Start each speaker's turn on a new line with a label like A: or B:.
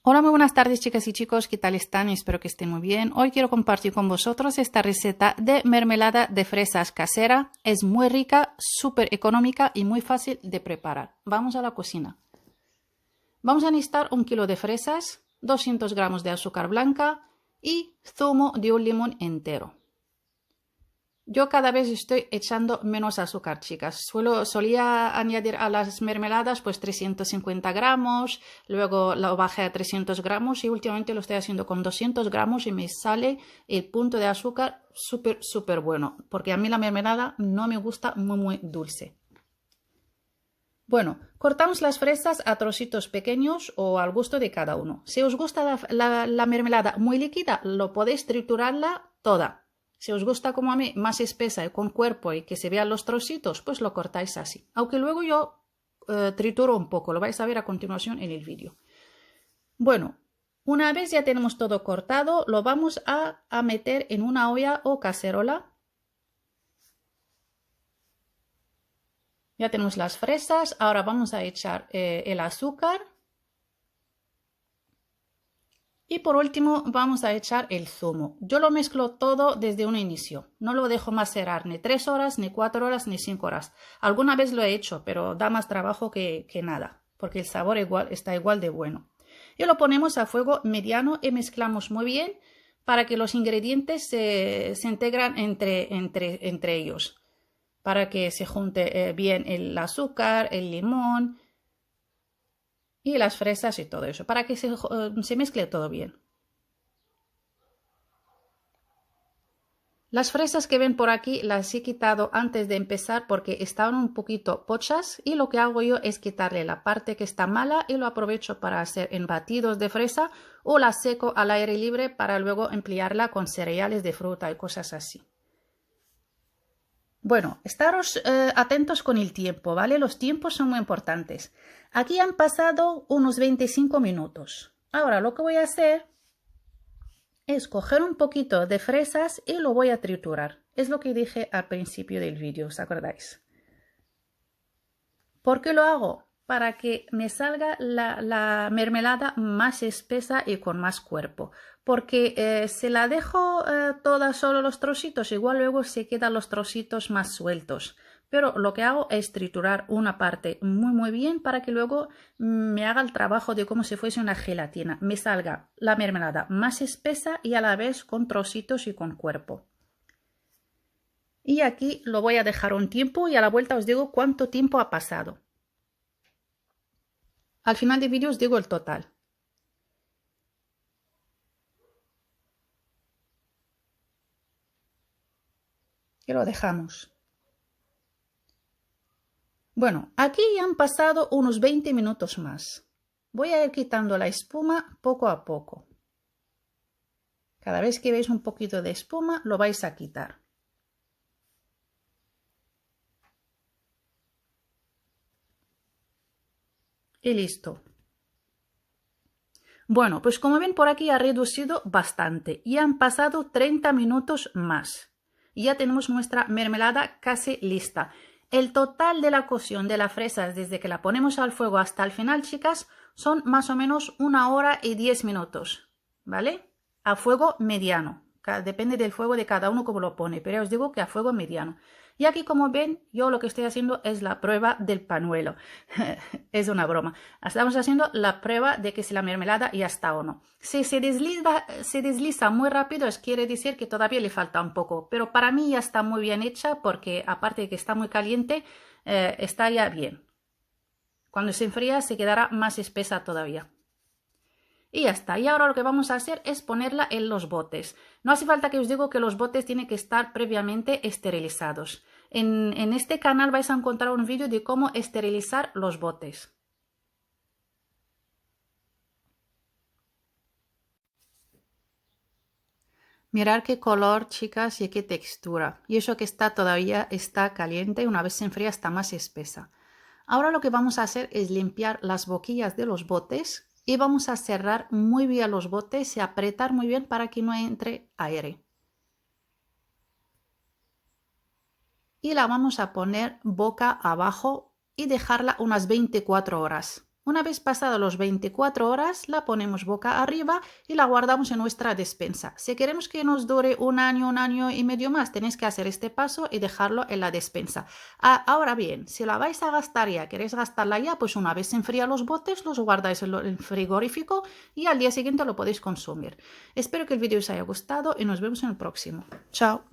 A: Hola, muy buenas tardes chicas y chicos, ¿qué tal están? Espero que estén muy bien. Hoy quiero compartir con vosotros esta receta de mermelada de fresas casera. Es muy rica, súper económica y muy fácil de preparar. Vamos a la cocina. Vamos a necesitar 1 kilo de fresas, 200 gramos de azúcar blanca y zumo de un limón entero. Yo cada vez estoy echando menos azúcar, chicas. Solía añadir a las mermeladas pues 350 gramos, luego lo bajé a 300 gramos y últimamente lo estoy haciendo con 200 gramos y me sale el punto de azúcar súper bueno, porque a mí la mermelada no me gusta muy dulce. Bueno, cortamos las fresas a trocitos pequeños o al gusto de cada uno. Si os gusta la mermelada muy líquida, lo podéis triturarla toda. Si os gusta como a mí, más espesa y con cuerpo y que se vean los trocitos, pues lo cortáis así. Aunque luego yo trituro un poco, lo vais a ver a continuación en el vídeo. Bueno, una vez ya tenemos todo cortado, lo vamos a meter en una olla o cacerola. Ya tenemos las fresas, ahora vamos a echar el azúcar. Y por último vamos a echar el zumo. Yo lo mezclo todo desde un inicio. No lo dejo macerar ni 3 horas, ni 4 horas, ni 5 horas. Alguna vez lo he hecho, pero da más trabajo que nada, porque el sabor está igual de bueno. Y lo ponemos a fuego mediano y mezclamos muy bien para que los ingredientes se integran entre ellos. Para que se junte bien el azúcar, el limón y las fresas y todo eso, para que se mezcle todo bien. Las fresas que ven por aquí las he quitado antes de empezar porque estaban un poquito pochas y lo que hago yo es quitarle la parte que está mala y lo aprovecho para hacer en batidos de fresa o la seco al aire libre para luego emplearla con cereales de fruta y cosas así. Bueno, estaros atentos con el tiempo, ¿vale? Los tiempos son muy importantes. Aquí han pasado unos 25 minutos. Ahora lo que voy a hacer es coger un poquito de fresas y lo voy a triturar. Es lo que dije al principio del vídeo, ¿os acordáis? ¿Por qué lo hago? Para que me salga la mermelada más espesa y con más cuerpo. Porque si la dejo toda solo los trocitos, igual luego se quedan los trocitos más sueltos. Pero lo que hago es triturar una parte muy bien para que luego me haga el trabajo de como si fuese una gelatina. Me salga la mermelada más espesa y a la vez con trocitos y con cuerpo. Y aquí lo voy a dejar un tiempo y a la vuelta os digo cuánto tiempo ha pasado. Al final del vídeo os digo el total. Y lo dejamos. Bueno, aquí ya han pasado unos 20 minutos más. Voy a ir quitando la espuma poco a poco. Cada vez que veis un poquito de espuma, lo vais a quitar. Y listo. Bueno, pues como ven por aquí ha reducido bastante y han pasado 30 minutos más. Ya tenemos nuestra mermelada casi lista. El total de la cocción de las fresas desde que la ponemos al fuego hasta el final, chicas, son más o menos 1 hora y 10 minutos, ¿vale? A fuego mediano. Depende del fuego de cada uno como lo pone, pero os digo que a fuego mediano. Y aquí, como ven, yo lo que estoy haciendo es la prueba del pañuelo. Es una broma. Estamos haciendo la prueba de que si la mermelada ya está o no. Si se desliza muy rápido, quiere decir que todavía le falta un poco. Pero para mí ya está muy bien hecha porque aparte de que está muy caliente, está ya bien. Cuando se enfría se quedará más espesa todavía. Y ya está. Y ahora lo que vamos a hacer es ponerla en los botes. No hace falta que os digo que los botes tienen que estar previamente esterilizados. En este canal vais a encontrar un vídeo de cómo esterilizar los botes. Mirad qué color, chicas, y qué textura. Y eso que todavía está caliente, una vez se enfría está más espesa. Ahora lo que vamos a hacer es limpiar las boquillas de los botes y vamos a cerrar muy bien los botes y apretar muy bien para que no entre aire. Y la vamos a poner boca abajo y dejarla unas 24 horas. Una vez pasado los 24 horas, la ponemos boca arriba y la guardamos en nuestra despensa. Si queremos que nos dure un año y medio más, tenéis que hacer este paso y dejarlo en la despensa. Ahora bien, si la vais a gastar ya, queréis gastarla ya, pues una vez se enfrían los botes, los guardáis en el frigorífico y al día siguiente lo podéis consumir. Espero que el vídeo os haya gustado y nos vemos en el próximo. Chao.